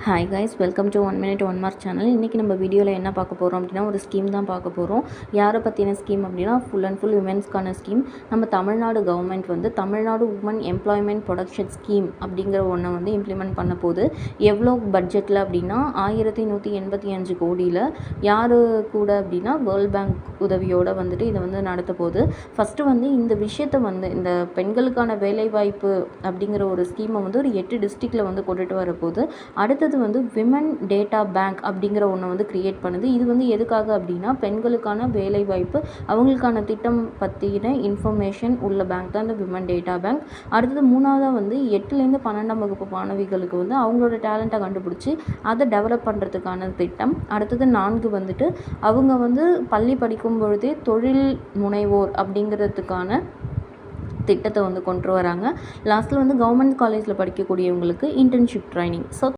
Hi guys, welcome to 1 Minute 1 Mark channel. இன்றைக்கி நம்ம வீடியோவில் என்ன பார்க்க போகிறோம் அப்படின்னா, ஒரு ஸ்கீம் தான் பார்க்க போகிறோம். யாரை பற்றின ஸ்கீம் அப்படின்னா, ஃபுல் அண்ட் ஃபுல் விமென்ஸ்க்கான ஸ்கீம். நம்ம தமிழ்நாடு கவர்மெண்ட் வந்து Tamil Nadu woman employment production scheme அப்படிங்கிற ஒன்றை வந்து இம்ப்ளிமெண்ட் பண்ண போது. எவ்வளோ பட்ஜெட்டில் அப்படின்னா 1185 கோடியில். யார் கூட அப்படின்னா வேர்ல்ட் பேங்க் உதவியோடு வந்துட்டு இதை வந்து நடத்த போகுது. ஃபஸ்ட்டு வந்து இந்த விஷயத்தை வந்து இந்த பெண்களுக்கான வேலைவாய்ப்பு அப்படிங்கிற ஒரு ஸ்கீமை வந்து ஒரு 8 டிஸ்ட்ரிக்டில் வந்து கொண்டுட்டு வரப்போகுது. அடுத்தது வந்து விமன் டேட்டா பேங்க் அப்படிங்கிற ஒன்று வந்து கிரியேட் பண்ணுது. இது வந்து எதுக்காக அப்படின்னா, பெண்களுக்கான வேலைவாய்ப்பு அவங்களுக்கான திட்டம் பற்றின இன்ஃபர்மேஷன் உள்ள பேங்க் தான் இந்த விமன் டேட்டா பேங்க். அடுத்தது மூணாவதாக வந்து 8லேருந்து 12ஆம் வகுப்பு மாணவிகளுக்கு வந்து அவங்களோட டேலண்ட்டை கண்டுபிடிச்சி அதை டெவலப் பண்ணுறதுக்கான திட்டம். அடுத்தது 4 வந்துட்டு அவங்க வந்து பள்ளி படிக்கும் பொழுதே தொழில் முனைவோர் அப்படிங்கிறதுக்கான திட்டத்தை வந்து கொண்டு வராங்க. லாஸ்ட்டில் வந்து கவர்மெண்ட் காலேஜில் படிக்கக்கூடியவங்களுக்கு இன்டர்ன்ஷிப் ட்ரைனிங். ஸோ